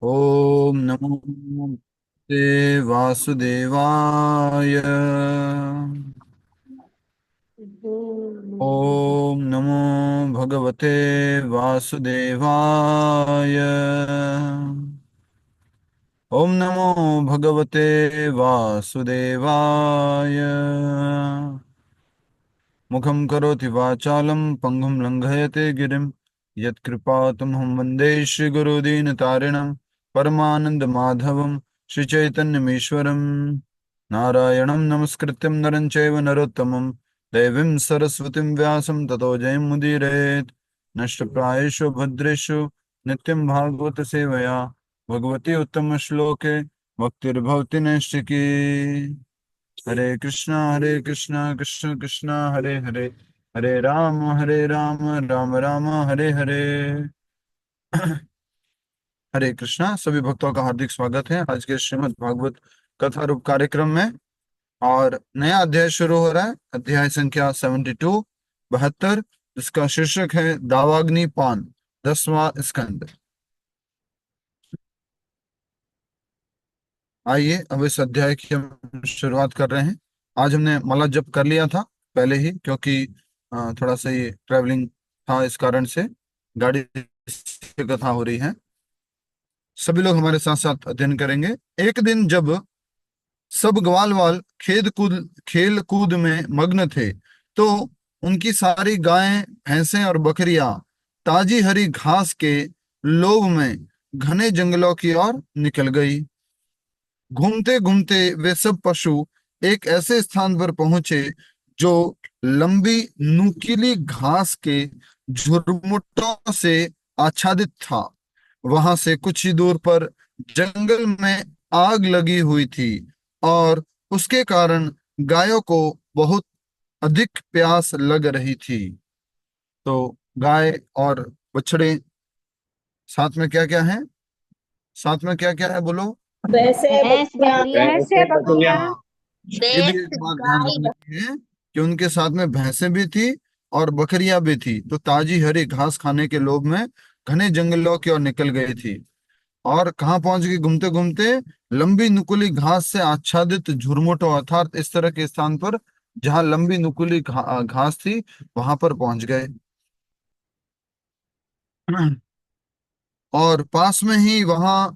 ओम नमो भगवते वासुदेवाय। ओम नमो भगवते वासुदेवाय। ओम नमो भगवते वासुदेवाय। मुखं करोति वाचालं पंगुं लंघयते गिरिं यत्कृपातुमहं वन्दे श्रीगुरुदीनतारिणं परमानन्दमाधवं श्रीचैतन्यमीश्वरं नारायणं नमस्कृत्यं नरं चैव नरोत्तमं देवीं सरस्वतीं व्यासं ततो जयमुदीरयेत्। नष्टप्रायेषु भद्रेषु नित्यं भागवत सेवया भगवती उत्तमश्लोके भक्तिर्भवति नैष्टिकी। हरे कृष्णा कृष्ण कृष्ण हरे हरे, हरे राम राम राम हरे हरे। हरे कृष्णा। सभी भक्तों का हार्दिक स्वागत है आज के श्रीमद् भागवत कथा रूप कार्यक्रम में। और नया अध्याय शुरू हो रहा है, अध्याय संख्या 72, 72, जिसका शीर्षक है दावाग्नि पान, 10वां स्कंद। आइए अब इस अध्याय की हम शुरुआत कर रहे हैं। आज हमने माला जप कर लिया था पहले ही, क्योंकि थोड़ा सा ये ट्रैवलिंग था, इस कारण से गाड़ी से कथा हो रही है। सभी लोग हमारे साथ साथ अध्ययन करेंगे। एक दिन जब सब ग्वाल वाल खेल कूद में मग्न थे, तो उनकी सारी गायें भैंसें और बकरियां ताजी हरी घास के लोभ में घने जंगलों की ओर निकल गई। घूमते घूमते वे सब पशु एक ऐसे स्थान पर पहुंचे जो लंबी नुकीली घास के झुरमुटों से आच्छादित था। वहां से कुछ ही दूर पर जंगल में आग लगी हुई थी और उसके कारण गायों को बहुत अधिक प्यास लग रही थी। तो गाय और बछड़े साथ में क्या क्या है, साथ में क्या क्या है बोलो। वैसे भैंस बकरियां बकरियां वैसे बकरियां हाँ, ये भी देश एक बात ध्यान गाय रखने की है कि उनके साथ में भैंसें भी थी और बकरियां भी थी। तो ताजी हरी घास खाने के लोभ में घने जंगलों की ओर निकल गई थी। और कहाँ पहुंच गई घूमते घूमते? लंबी नुकीली घास से आच्छादित झुरमुटों, अर्थात इस तरह के स्थान पर जहां लंबी नुकीली घास थी, वहां पर पहुंच गए। और पास में ही वहां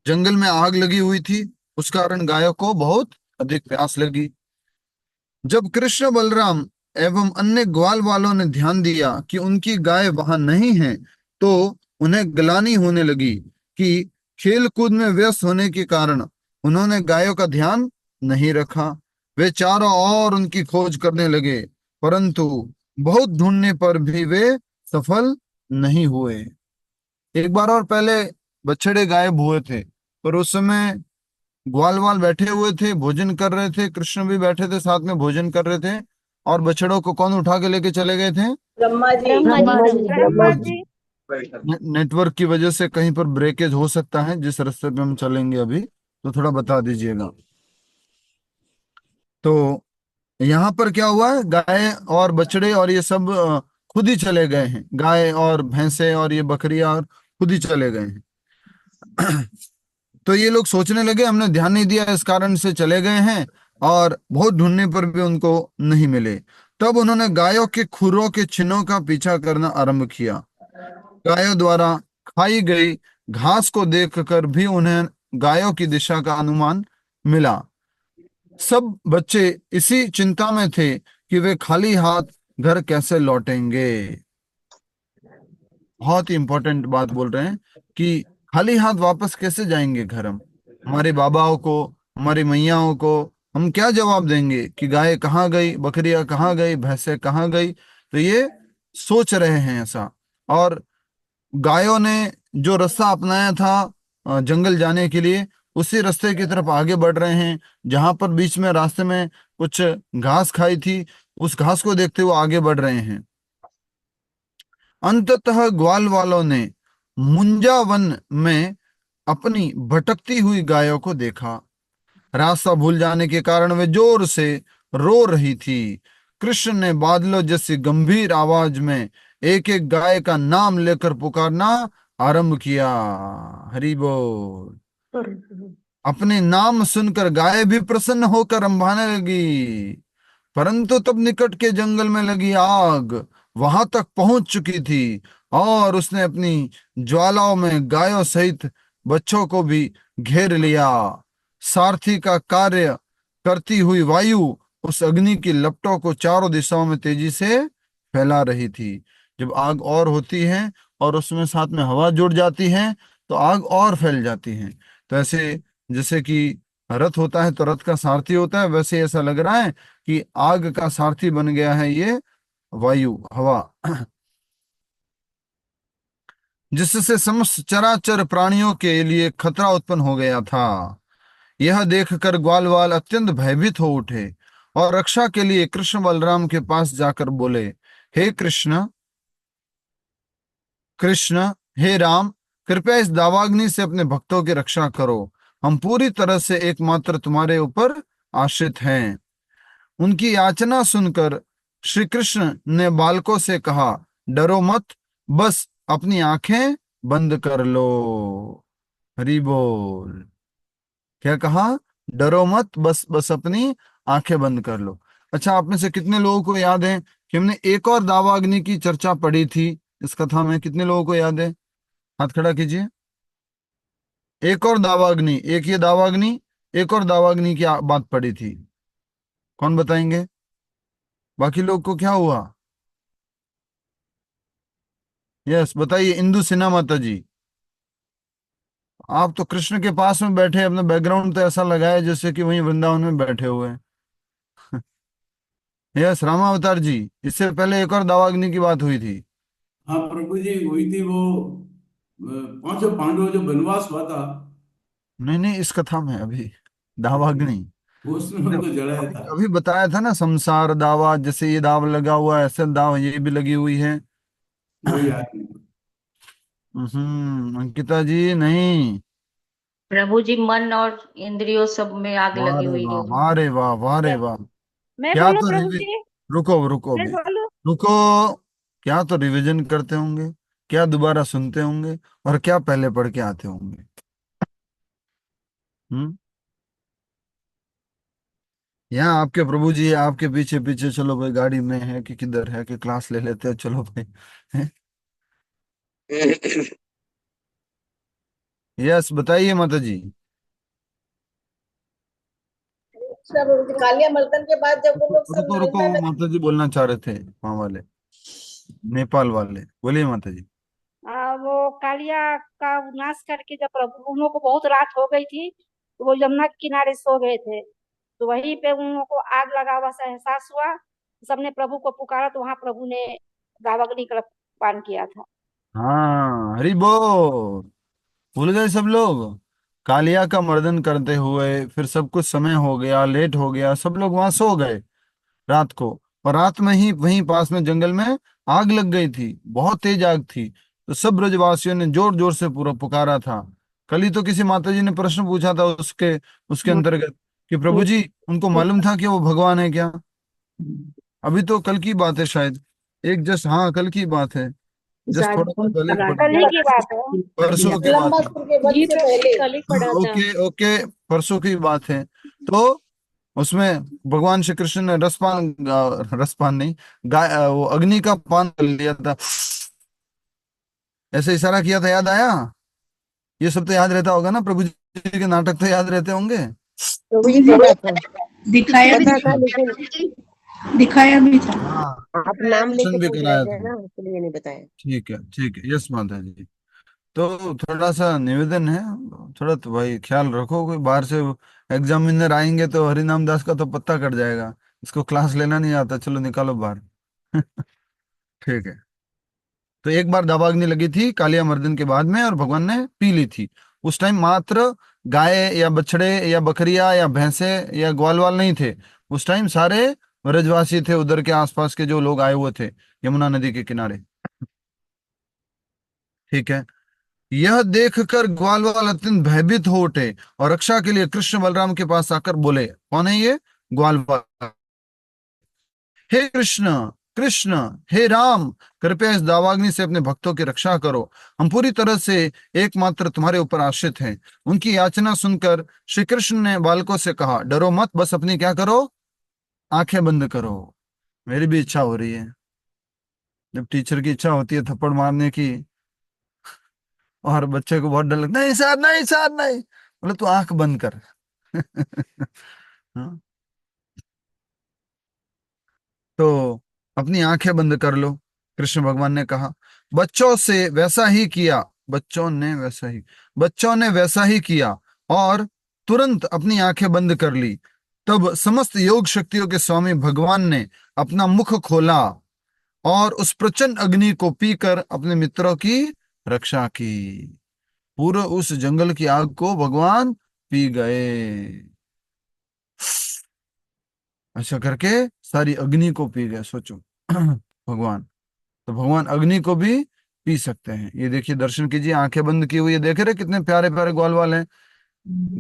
जंगल में आग लगी हुई थी, उस कारण गायों को बहुत अधिक प्यास लगी। जब कृष्ण बलराम एवं अन्य ग्वाल वालों ने ध्यान दिया कि उनकी गाय वहां नहीं है, तो उन्हें ग्लानि होने लगी कि खेल कूद में व्यस्त होने के कारण उन्होंने गायों का ध्यान नहीं रखा। वे चारों ओर उनकी खोज करने लगे, परंतु बहुत ढूंढने पर भी वे सफल नहीं हुए। एक बार और पहले बछड़े गायब हुए थे, पर उस समय ग्वाल वाल बैठे हुए थे, भोजन कर रहे थे, कृष्ण भी बैठे थे साथ में भोजन कर रहे थे। और बछड़ों को कौन उठा के लेके चले गए थे? ब्रह्मा जी ब्रह्मा जी। ब्रह्मा जी। नेटवर्क की वजह से कहीं पर ब्रेकेज हो सकता है, जिस रास्ते पे हम चलेंगे अभी, तो थोड़ा बता दीजिएगा। तो यहाँ पर क्या हुआ है, गाय और बछड़े और ये सब खुद ही चले गए हैं। गाय और भैंसे और ये बकरियां और खुद ही चले गए हैं। तो ये लोग सोचने लगे हमने ध्यान नहीं दिया, इस कारण से चले गए हैं, और बहुत ढूंढने पर भी उनको नहीं मिले। तब उन्होंने गायों के खुरों के चिन्हों का पीछा करना आरंभ किया। गायों द्वारा खाई गई घास को देखकर भी उन्हें गायों की दिशा का अनुमान मिला। सब बच्चे इसी चिंता में थे कि वे खाली हाथ घर कैसे लौटेंगे। बहुत ही इंपॉर्टेंट बात बोल रहे हैं कि खाली हाथ वापस कैसे जाएंगे घर हम। हमारे बाबाओं को, हमारी मैयाओं को हम क्या जवाब देंगे कि गाय कहाँ गई, बकरियां कहाँ गई, भैंसे कहाँ गई। तो ये सोच रहे हैं ऐसा। और गायों ने जो रास्ता अपनाया था जंगल जाने के लिए, उसी रास्ते की तरफ आगे बढ़ रहे हैं। जहां पर बीच में रास्ते में कुछ घास खाई थी, उस घास को देखते हुए आगे बढ़ रहे हैं। अंततः ग्वाल वालों ने मुंजा वन में अपनी भटकती हुई गायों को देखा। रास्ता भूल जाने के कारण वे जोर से रो रही थी। कृष्ण ने बादलों जैसी गंभीर आवाज में एक एक गाय का नाम लेकर पुकारना आरंभ किया। हरि बोल। अपने नाम सुनकर गाय भी प्रसन्न होकर रंभाने लगी। परंतु तब निकट के जंगल में लगी आग वहां तक पहुंच चुकी थी, और उसने अपनी ज्वालाओं में गायों सहित बच्चों को भी घेर लिया। सारथी का कार्य करती हुई वायु उस अग्नि की लपटों को चारों दिशाओं में तेजी से फैला रही थी। जब आग और होती है और उसमें साथ में हवा जुड़ जाती है तो आग और फैल जाती है। तो ऐसे जैसे कि रथ होता है तो रथ का सारथी होता है, वैसे ऐसा लग रहा है कि आग का सारथी बन गया है ये वायु, हवा, जिससे समस्त चराचर प्राणियों के लिए खतरा उत्पन्न हो गया था। यह देखकर ग्वालवाल अत्यंत भयभीत हो उठे और रक्षा के लिए कृष्ण बलराम के पास जाकर बोले, हे कृष्ण, कृष्ण, हे राम, कृपया इस दावाग्नि से अपने भक्तों की रक्षा करो। हम पूरी तरह से एकमात्र तुम्हारे ऊपर आश्रित हैं। उनकी याचना सुनकर श्री कृष्ण ने बालकों से कहा, डरो मत, बस अपनी आंखें बंद कर लो। हरि बोल। क्या कहा? डरो मत, बस बस अपनी आंखें बंद कर लो। अच्छा, आप में से कितने लोगों को याद है कि हमने एक और दावाग्नि की चर्चा पढ़ी थी इस कथा में? कितने लोगों को याद है? हाथ खड़ा कीजिए। एक और दावाग्नि, एक ये दावाग्नि, एक और दावाग्नि की बात पड़ी थी। कौन बताएंगे? बाकी लोग को क्या हुआ? यस, बताइए। इंदु सिन्हा माता जी, आप तो कृष्ण के पास में बैठे, अपना बैकग्राउंड तो ऐसा लगा है जैसे कि वहीं वृंदावन में बैठे हुए हैं। यस, रामावतार जी, इससे पहले एक और दावाग्नि की बात हुई थी। हाँ प्रभु जी, हुई थी वो पांचों पांडवों जो वनवास हुआ था, नहीं नहीं, इस कथा में अभी दावाग्नि उसमें ने उनको जलाया अभी था। अभी बताया था ना, संसार दावा, जैसे ये दाव लगा हुआ है ऐसे दाव ये भी लगी हुई है। वो याद नहीं। अंकिता जी नहीं। प्रभु जी, मन और इंद्रियों सब में आग वाह लगी रे हुई वाह, है। वाह रे वाह, वाह रे वाह। मैं क्या बोलूं तो प्रभु रिवि जी? रुको रुको मैं अभी, बोलूं? रुको। क्या तो रिवीजन करते होंगे, क्या दोबारा सुनते होंगे, और क्या पहले पढ़ के आते होंगे। हम्म। यहाँ आपके प्रभु जी आपके पीछे पीछे, चलो भाई, गाड़ी में है कि किधर है कि क्लास ले लेते हैं, चलो भाई। यस, बताइए माता जी। सब कालिया मर्दन के बाद जब वो लोग रुको सब रुको रुको, नाचने लगे। माता जी बोलना चाह रहे थे, वहां वाले, नेपाल वाले, बोलिए माता जी। वो कालिया का नाश करके जब प्रभु उन लोगों को बहुत रात हो गई थी, तो वो यमुना के किनारे सो गए थे। तो वहीं पे उन लोगों को आग लगा हुआ सा एहसास हुआ। सबने प्रभु को पुकारा तो वहां प्रभु ने दावाग्नि का पान किया था। हाँ, हरि बोल। भूल गए सब लोग? कालिया का मर्दन करते हुए फिर सब कुछ समय हो गया, लेट हो गया, सब लोग वहां सो गए रात को। और रात में ही वहीं पास में जंगल में आग लग गई थी, बहुत तेज आग थी। तो सब ब्रजवासियों ने जोर जोर से पूरा पुकारा था। कल ही तो किसी माता जी ने प्रश्न पूछा था उसके उसके अंतर्गत कि प्रभु जी, उनको मालूम था कि वो भगवान है क्या? अभी तो कल की बात है शायद, एक जस्ट, हाँ कल की बात है, जस्ट थोड़ा सा पहले की कल ही की बात है। परसों की बात लंबा है। सुर के वध से पहले। कल ही पढ़ा था। ओके ओके, परसों की बात है। तो उसमें भगवान श्री कृष्ण ने रसपान, रसपान नहीं, गाय, वो अग्नि का पान कर लिया था, ऐसे इशारा किया था, याद आया? ये सब तो याद रहता होगा ना, प्रभु जी के नाटक तो याद रहते होंगे। प्रभु जी पता था। दिखाया भी पता था, था। लेकिन दिखाया भी था। हाँ, आप नाम लेके दर्शन भी पूछ रहे कराया थे था। ना, इसलिए नहीं बताया। ठीक है ठीक है, यस माता जी। तो थोड़ा सा निवेदन है, थोड़ा तो भाई ख्याल रखो, कोई बाहर से एग्जामिनर आएंगे तो हरिनाम दास का तो पत्ता कट जाएगा, इसको क्लास लेना नहीं आता, चलो निकालो बाहर। ठीक है। तो एक बार दावाग्नि लगी थी कालिया मर्दन के बाद में, और भगवान ने पी ली थी। उस टाइम मात्र गाय या बछड़े या बकरियां या भैंसे या ग्वाल वाल नहीं थे। उस टाइम सारे ब्रजवासी थे, उधर के आसपास के जो लोग आए हुए थे यमुना नदी के किनारे। ठीक है। यह देखकर ग्वालवाल अत्यंत भयभीत हो उठे और रक्षा के लिए कृष्ण बलराम के पास आकर बोले, कौन है ये? ग्वालवाल। हे कृष्ण, कृष्ण, हे राम, कृपया इस दावाग्नि से अपने भक्तों की रक्षा करो। हम पूरी तरह से एकमात्र तुम्हारे ऊपर आश्रित हैं। उनकी याचना सुनकर श्री कृष्ण ने बालकों से कहा, डरो मत, बस अपनी क्या करो, आंखें बंद करो। मेरी भी इच्छा हो रही है, जब टीचर की इच्छा होती है थप्पड़ मारने की और बच्चे को बहुत डर लगता है, नहीं सर नहीं सर नहीं, बोले तू आंख बंद कर। हाँ, तो अपनी आंखें बंद कर लो। कृष्ण भगवान ने कहा, बच्चों से वैसा ही किया, बच्चों ने वैसा ही किया और तुरंत अपनी आंखें बंद कर ली। तब समस्त योग शक्तियों के स्वामी भगवान ने अपना मुख खोला और उस प्रचंड अग्नि को पीकर अपने मित्रों की रक्षा की। पूरे उस जंगल की आग को भगवान पी गए। ऐसा करके सारी अग्नि को पी गए, सोचो। भगवान, तो भगवान अग्नि को भी पी सकते हैं। ये देखिए, दर्शन कीजिए, आंखें बंद की हुई है, देख रहे कितने प्यारे प्यारे ग्वाल वाल हैं।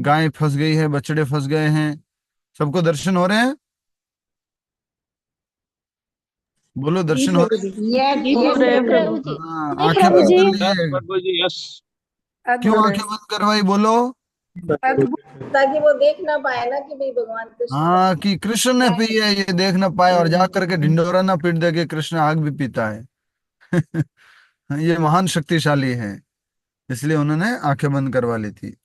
गाय फंस गई है, बछड़े फंस गए हैं, सबको दर्शन हो रहे हैं। बोलो, जी दर्शन हो प्रभु रहे जी। यस जी हो प्रभु रहे जी। प्रभु हैं। जी। हाँ, जी आंखें प्रभु बंद जी। कर यस लिए। प्रभु जी यस। क्यों अद्भुत। आंखें बंद करवाई, बोलो। अद्भुत। ताकि वो देख ना पाए ना कि भाई भगवान कृष्ण का। हाँ, कि कृष्ण ने पी है ये देख ना पाए और जा करके ढिंडोरा ना पीट दे कि कृष्ण आग भी पीता है। ये महान शक्तिशाली है, इसलिए उन्होंने आंखें बंद करवा ली थी।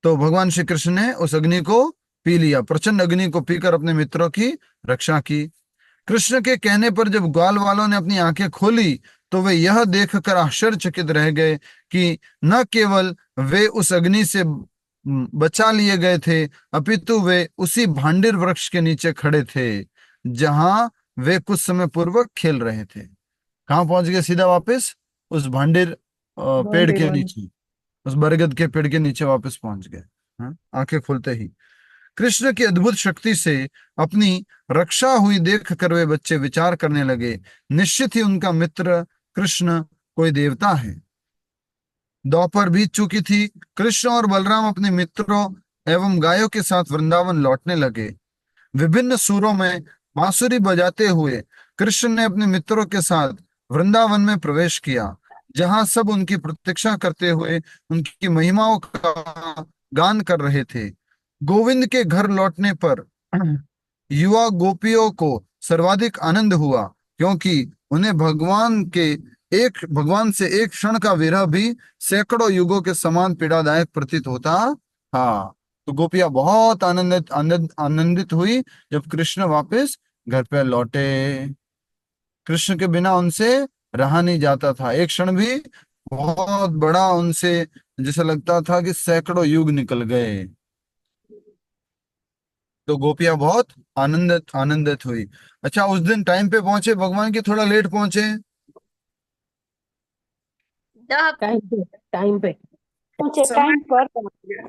तो भगवान श्री कृष्ण ने उस अग्नि को पी लिया, प्रचंड अग्नि को पीकर अपने मित्रों की रक्षा की। कृष्ण के कहने पर जब ग्वाल वालों ने अपनी आंखें खोली तो वे यह देखकर आश्चर्यचकित रह गए कि न केवल वे उस अग्नि से बचा लिए गए थे, अपितु वे उसी भांडिर वृक्ष के नीचे खड़े थे जहां वे कुछ समय पूर्व खेल रहे थे। कहाँ पहुंच गए, सीधा वापस उस भांडिर पेड़ के नीचे, उस बरगद के पेड़ के नीचे वापस पहुंच गए। हाँ, आंखें खोलते ही कृष्ण की अद्भुत शक्ति से अपनी रक्षा हुई देख कर वे बच्चे विचार करने लगे, निश्चित ही उनका मित्र कृष्ण कोई देवता है। दोपहर बीत चुकी थी। कृष्ण और बलराम अपने मित्रों एवं गायों के साथ वृंदावन लौटने लगे। विभिन्न सुरों में बांसुरी बजाते हुए कृष्ण ने अपने मित्रों के साथ वृंदावन में प्रवेश किया, जहां सब उनकी प्रतीक्षा करते हुए उनकी महिमाओं का गान कर रहे थे। गोविंद के घर लौटने पर युवा गोपियों को सर्वाधिक आनंद हुआ, क्योंकि उन्हें भगवान से एक क्षण का विरह भी सैकड़ों युगों के समान पीड़ादायक प्रतीत होता था। तो गोपियां बहुत आनंदित हुई जब कृष्ण वापस घर पे लौटे। कृष्ण के बिना उनसे रहा नहीं जाता था एक क्षण भी। बहुत बड़ा उनसे जैसे लगता था कि सैकड़ों युग निकल गए। तो गोपियां बहुत आनंदित आनंदित हुई। अच्छा, उस दिन टाइम पे पहुंचे भगवान की, थोड़ा लेट पहुंचे। टाइम पे पहुंचे समय टाइम पर।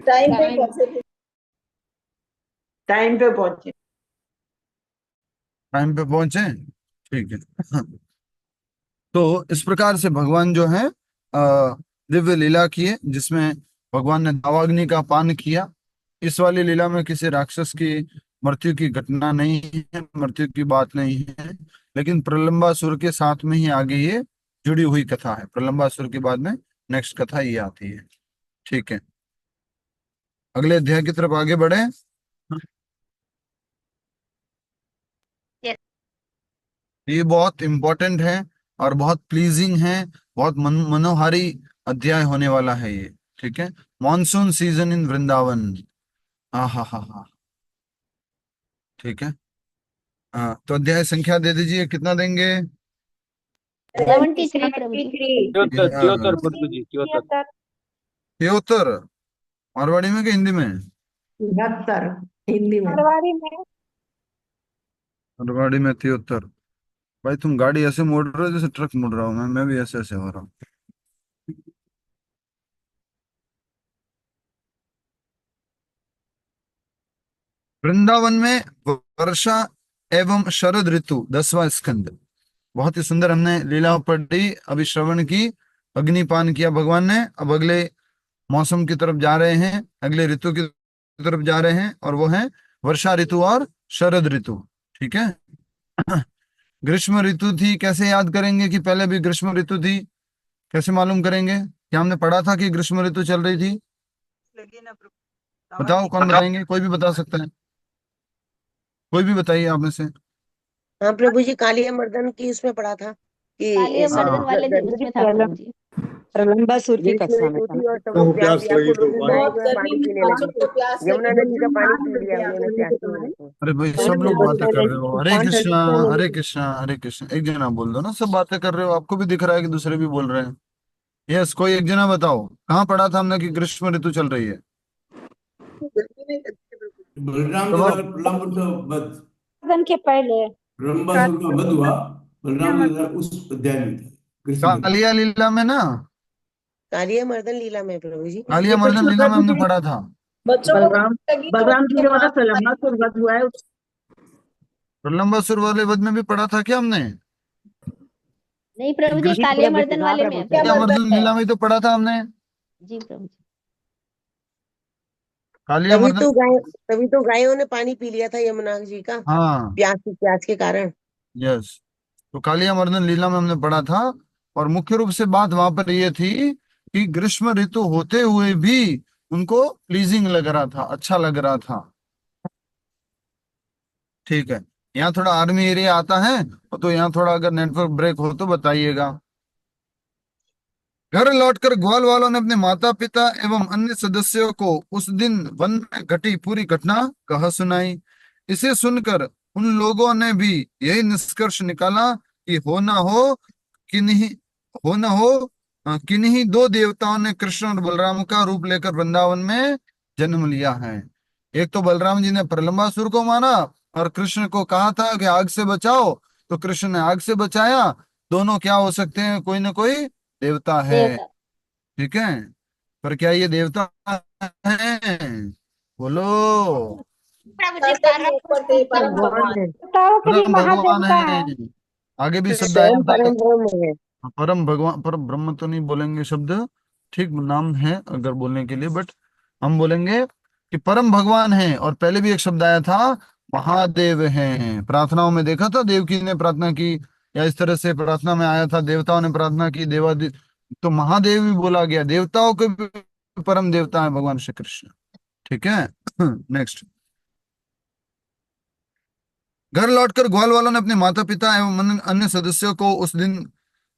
टाइम पे टाइम पहुंचे थे। टाइम पे पहुंचे। टाइम पे पहुंचे, ठीक है। तो इस प्रकार से भगवान जो है दिव्य लीला किए, जिसमें भगवान ने दावाग्नि का पान किया। इस वाली लीला में किसी राक्षस की मृत्यु की घटना नहीं है, मृत्यु की बात नहीं है, लेकिन प्रलंबासुर के साथ में ही आगे ये जुड़ी हुई कथा है। प्रलंबासुर के बाद में नेक्स्ट कथा ये आती है। ठीक है, अगले अध्याय की तरफ आगे बढ़े। Yes. ये बहुत इंपॉर्टेंट है और बहुत प्लीजिंग है, बहुत मनोहारी अध्याय होने वाला है ये। ठीक है, मॉनसून सीजन इन वृंदावन। हाँ हाँ हाँ हाँ, ठीक है। हाँ, तो अध्याय संख्या दे दीजिए, कितना देंगे। 73 प्रभु जी। 73 73 प्रभु जी 73। 73 मारवाड़ी में कि हिंदी में। 72 हिंदी में। मारवाड़ी में। मारवाड़ी में 73। भाई तुम गाड़ी ऐसे मोड़ रहे हो जैसे ट्रक मुड़ रहा हूँ मैं भी ऐसे ऐसे हो रहा हूँ। वृंदावन में वर्षा एवं शरद ऋतु, 10वां स्कंद। बहुत ही सुंदर हमने लीला पढ़ी, अभी श्रवण की, अग्निपान किया भगवान ने। अब अगले मौसम की तरफ जा रहे हैं, अगले ऋतु की तरफ जा रहे हैं, और वो है वर्षा ऋतु और शरद ऋतु। ठीक है। ग्रीष्म ऋतु थी, कैसे याद करेंगे कि पहले भी ग्रीष्म ऋतु थी? कैसे मालूम करेंगे? क्या हमने पढ़ा था कि ग्रीष्म ऋतु चल रही थी? बताओ, कौन बताएंगे? कोई भी बता सकता है, कोई भी बताइए आप में से। हाँ प्रभु जी, कालिया मर्दन की उसमें पढ़ा था कि कालिया सब मर्दन वाले भी गर्मी उसमें था प्रभु जी। प्रलंबासुर की ग्रीष्म कक्षा में ऋतु था थी ना। और सब लोग प्यास लगी तो व्याकुल होकर गायों बहुत के वहाँ गर्मी पानी में पीने बच्चों लगी। को प्यास यमुना लगी। नदी का पानी पी लिया उन्होंने प्यास की होने को। अरे भाई, सब लोग बातें कर रहे हो। हरे कृष्णा, हरे कृष्णा, हरे कृष्णा। एक जना बोल दो ना, सब बातें कर रहे हो, आपको भी दिख रहा है कि दूसरे भी बोल रहे हैं। यस, कोई एक जना बताओ, कहाँ पढ़ा था हमने कि ग्रीष्म ऋतु चल रही है? बलराम तो जी अब का प्रलंब तो वध, मर्दन के पहले प्रलंबासुर का वध हुआ, बलराम जी का उस अध्याय में था कृष्ण का। कालिया लीला में ना, कालिया मर्दन लीला में प्रभु जी। कालिया मर्दन लीला में हमने पढ़ा था। बच्चों को बलराम गर्मी लगी तो बलराम जी उनके के माँ मतलब प्रलंबासुर वध हुआ है। प्रलंबासुर वाले वध में भी पढ़ा था क्या हमने? नहीं प्रभु जी, कृष्ण कालिया मर्दन वाले में है क्या कालिया प्रभु मर्दन मर्दन है। लीला में तो पढ़ा था हमने। जी। प्रभु जी कालिया मर्दन। तभी तो गायों ने पानी पी लिया था यमुना जी का, हाँ, प्यास के कारण। यस। तो कालिया मर्दन लीला में हमने पढ़ा था। और मुख्य रूप से बात वहां पर ये थी कि ग्रीष्म ऋतु होते हुए भी उनको प्लीजिंग लग रहा था, अच्छा लग रहा था। ठीक है। यहाँ थोड़ा आर्मी एरिया आता है, तो यहाँ थोड़ा अगर नेटवर्क ब्रेक हो तो बताइएगा। घर लौटकर ग्वाल वालों ने अपने माता पिता एवं अन्य सदस्यों को उस दिन वन में घटी पूरी घटना कह सुनाई। इसे सुनकर उन लोगों ने भी यही निष्कर्ष निकाला कि हो ना हो किन्हीं हो न हो किन्हीं दो देवताओं ने कृष्ण और बलराम का रूप लेकर वृंदावन में जन्म लिया है। एक तो बलराम जी ने प्रलंबासुर को मारा और कृष्ण को कहा था कि आग से बचाओ, तो कृष्ण ने आग से बचाया। दोनों क्या हो सकते हैं? कोई ना कोई देवता है। देवता। ठीक है। पर क्या ये देवता है? बोलो। प्रभु जी सबसे भी ऊपर थे परम भगवान भगवान। है। देवताओं के भी परम भगवान महादेवता है। है। आगे भी शब्द आया स्वयं था। परम ब्रह्म है। परम भगवान, परम ब्रह्म तो नहीं बोलेंगे शब्द, ठीक नाम है अगर बोलने के लिए, बट हम बोलेंगे कि परम भगवान है। और पहले भी एक शब्द आया था, महादेव हैं। प्रार्थनाओं में देखा था, देव की ने प्रार्थना की, या इस तरह से प्रार्थना में आया था, देवताओं ने प्रार्थना की, देवादि, तो महादेव भी बोला गया। देवताओं के भी परम देवता है भगवान श्री कृष्ण। ठीक है। नेक्स्ट। घर लौटकर ग्वाल वालों ने अपने माता पिता एवं अन्य सदस्यों को उस दिन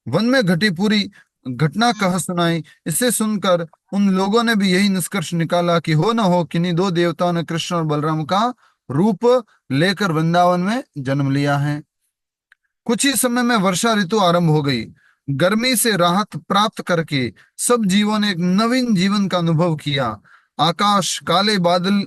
वन में घटी पूरी घटना कह सुनाई। इसे सुनकर उन लोगों ने भी यही निष्कर्ष निकाला कि हो न हो किन्हीं दो देवताओं ने कृष्ण और बलराम का रूप लेकर वृंदावन में जन्म लिया है। कुछ ही समय में वर्षा ऋतु आरंभ हो गई। गर्मी से राहत प्राप्त करके सब जीवों ने एक नवीन जीवन का अनुभव किया। आकाश काले बादल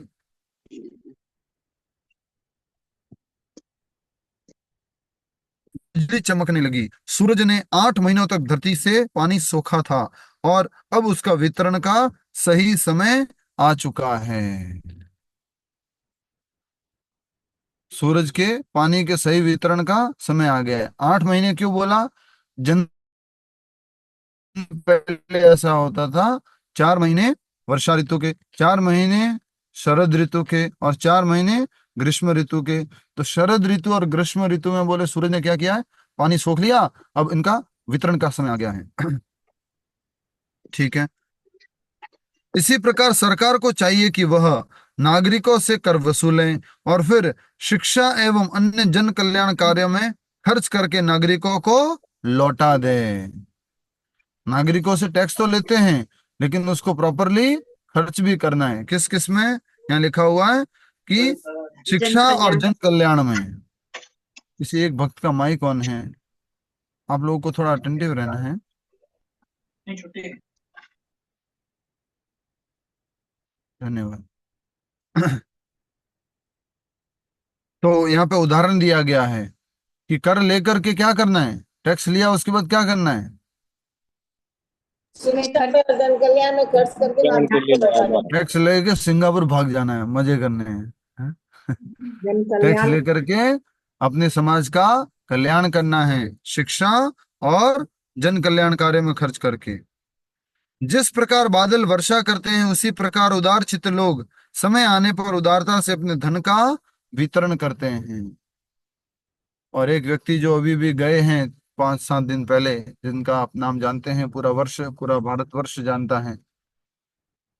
बिजली चमकने लगी। सूरज ने 8 महीनों तक धरती से पानी सोखा था और अब उसका वितरण का सही समय आ चुका है। सूरज के पानी के सही वितरण का समय आ गया है। 8 महीने क्यों बोला? जन पहले ऐसा होता था, 4 महीने वर्षा ऋतु के, 4 महीने शरद ऋतु के और 4 महीने ग्रीष्म ऋतु के। तो शरद ऋतु और ग्रीष्म ऋतु में बोले सूरज ने क्या किया है? पानी सोख लिया, अब इनका वितरण का समय आ गया है। ठीक है। इसी प्रकार सरकार को चाहिए कि वह नागरिकों से कर वसूलें और फिर शिक्षा एवं अन्य जन कल्याण कार्यों में खर्च करके नागरिकों को लौटा दे। नागरिकों से टैक्स तो लेते हैं, लेकिन उसको प्रॉपरली खर्च भी करना है। किस किस में? यहाँ लिखा हुआ है कि जन शिक्षा और कल्याण। जन कल्याण में। किसी एक भक्त का माइक ऑन है, आप लोगों को थोड़ा अटेंटिव रहना है। धन्यवाद। तो यहाँ पे उदाहरण दिया गया है कि कर लेकर के क्या करना है? टैक्स लिया, उसके बाद क्या करना है? शिक्षा पे और जन कल्याण में खर्च करके ज्ञान के लिए नागरिकों को लौटा दें। टैक्स लेके सिंगापुर भाग जाना है, मजे करने हैं, हैं? जन टैक्स कल्याण। लेकर के अपने समाज का कल्याण करना है, शिक्षा और जन कल्याण कार्य में खर्च करके। जिस प्रकार बादल वर्षा करते हैं, उसी प्रकार उदार चित्त लोग समय आने पर उदारता से अपने धन का वितरण करते हैं। और एक व्यक्ति जो अभी भी गए हैं 5-7 दिन पहले, जिनका आप नाम जानते हैं, पूरा वर्ष, पूरा भारतवर्ष जानता है,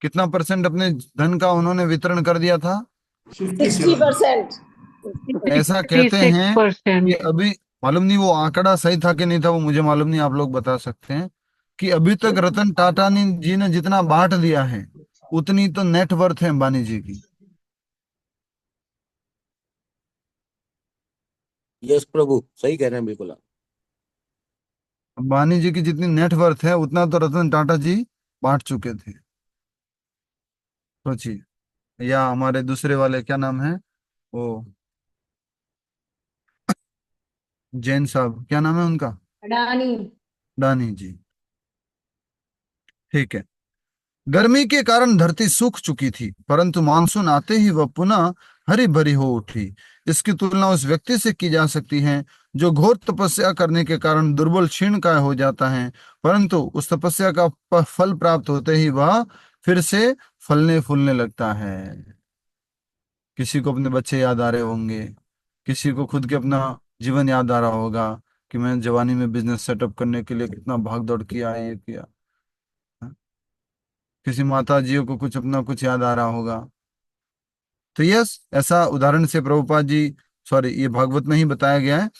कितना परसेंट अपने धन का उन्होंने वितरण कर दिया था? 57। 60%। ऐसा कहते हैं कि 56%। अभी, मालूम नहीं वो आंकड़ा सही था कि नहीं था, वो मुझे मालूम नहीं, आप लोग बता सकते हैं, कि अभी तक रतन टाटा जी ने जितना बांट दिया है उतनी तो नेटवर्थ है अंबानी जी की। यस प्रभु, सही कह रहे हैं बिल्कुल आप। अंबानी जी की जितनी नेटवर्थ है उतना तो रतन टाटा जी बांट चुके थे, सोचिए। या हमारे दूसरे वाले क्या नाम है, वो जैन साहब, क्या नाम है उनका? अडानी। डानी जी। ठीक है। गर्मी के कारण धरती सूख चुकी थी, परंतु मानसून आते ही वह पुनः हरी भरी हो उठी। इसकी तुलना उस व्यक्ति से की जा सकती है जो घोर तपस्या करने के कारण दुर्बल क्षीणकाय हो जाता है, परंतु उस तपस्या का फल प्राप्त होते ही वह फिर से फलने फूलने लगता है। किसी को अपने बच्चे याद आ रहे होंगे, किसी को खुद के अपना जीवन याद आ रहा होगा कि मैं जवानी में बिजनेस सेटअप करने के लिए कितना भाग दौड़ किया, ये किया। किसी माता जियों को कुछ अपना कुछ याद आ रहा होगा। तो यस, ऐसा उदाहरण से प्रभुपाद जी, सॉरी, ये भागवत में ही बताया गया है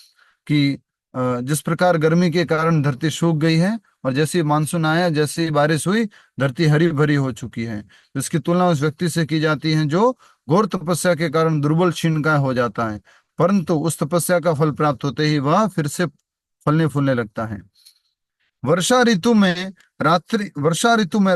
कि जिस प्रकार गर्मी के कारण धरती सूख गई है और जैसे ही मानसून आया, जैसे ही बारिश हुई, धरती हरी भरी हो चुकी है। तो इसकी तुलना उस व्यक्ति से की जाती है जो घोर तपस्या के कारण दुर्बल क्षीणकाय हो जाता है, परंतु उस तपस्या का फल प्राप्त होते ही वह फिर से फलने फूलने लगता है। वर्षा ऋतु में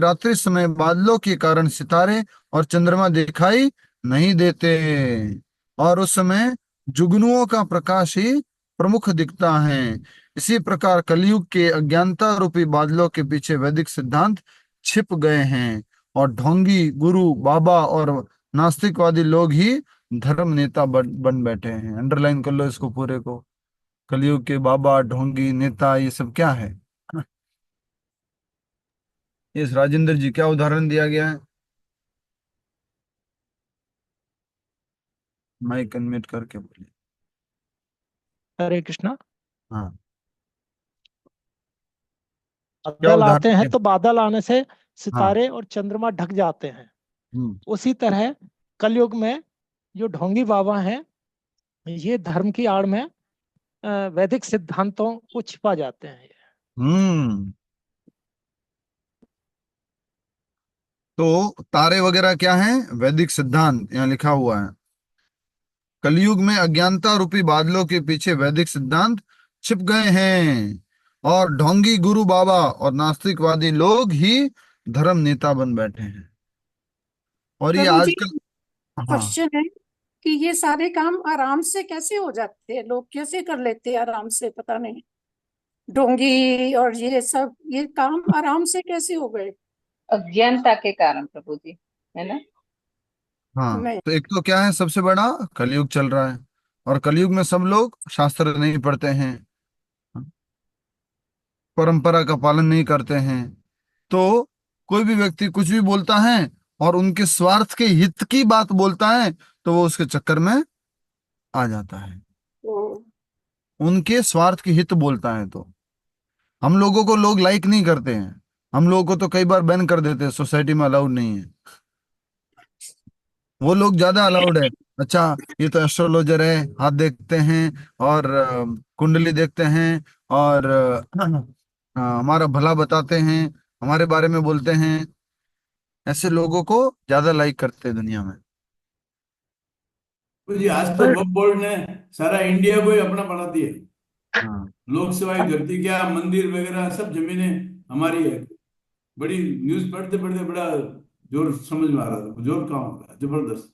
रात्रि समय बादलों के कारण सितारे और चंद्रमा दिखाई नहीं देते, और उस समय जुगनुओं का प्रकाश ही प्रमुख दिखता है। इसी प्रकार कलयुग के अज्ञानता रूपी बादलों के पीछे वैदिक सिद्धांत छिप गए हैं, और ढोंगी गुरु बाबा और नास्तिकवादी लोग ही धर्म नेता बन बैठे हैं। अंडरलाइन कर लो इसको पूरे को। कलयुग के बाबा, ढोंगी, नेता, ये सब क्या है? इस राजेंद्र जी क्या उदाहरण दिया गया है? माइक अनम्यूट करके बोलिए। हरे कृष्णा। हाँ, क्या बादल आते उदाहरण हैं दिया? तो बादल आने से हाँ। सितारे और चंद्रमा ढक जाते हैं। हम्म। उसी तरह कलयुग में जो ढोंगी बाबा हैं, ये धर्म की आड़ में वैदिक सिद्धांतों को छिपा जाते हैं। हम्म। तो तारे वगैरह क्या हैं? वैदिक सिद्धांत, यहाँ लिखा हुआ है। कलयुग में अज्ञानता रूपी बादलों के पीछे वैदिक सिद्धांत छिप गए हैं, और ढोंगी गुरु बाबा और नास्तिकवादी लोग ही धर्म नेता बन बैठे हैं। और ये प्रभु जी, आजकल, हाँ, क्वेश्चन है कि ये सारे काम आराम से कैसे हो जाते हैं? लोग कैसे कर लेते हैं आराम से? पता नहीं, ढोंगी और ये सब, ये काम आराम से कैसे हो गए? अज्ञानता के कारण प्रभु जी, है ना। हाँ, नहीं। तो एक तो क्या है, सबसे बड़ा कलयुग चल रहा है, और कलयुग में सब लोग शास्त्र नहीं पढ़ते हैं, परंपरा का पालन नहीं करते हैं। तो कोई भी व्यक्ति कुछ भी बोलता है और उनके स्वार्थ के हित की बात बोलता है, तो वो उसके चक्कर में आ जाता है। उनके स्वार्थ के हित बोलता है तो हम लोगों को लोग लाइक नहीं करते हैं, हम लोगों को तो कई बार बैन कर देते हैं, सोसाइटी में अलाउड नहीं है। वो लोग ज्यादा अलाउड है। अच्छा, ये तो एस्ट्रोलॉजर है, हाथ देखते हैं और कुंडली देखते हैं और हमारा भला बताते हैं, हमारे बारे में बोलते हैं। ऐसे लोगों को ज्यादा लाइक करते हैं दुनिया में। तो जी आज तो पर वक्फ बोर्ड ने सारा इंडिया को ही अपना बना दिया। हाँ। लोक सेवा की धरती, क्या मंदिर वगैरह सब जमीनें हमारी है। बड़ी न्यूज पढ़ते पढ़ते बड़ा जोर समझ में आ रहा था, जोर काम हो रहा है जबरदस्त।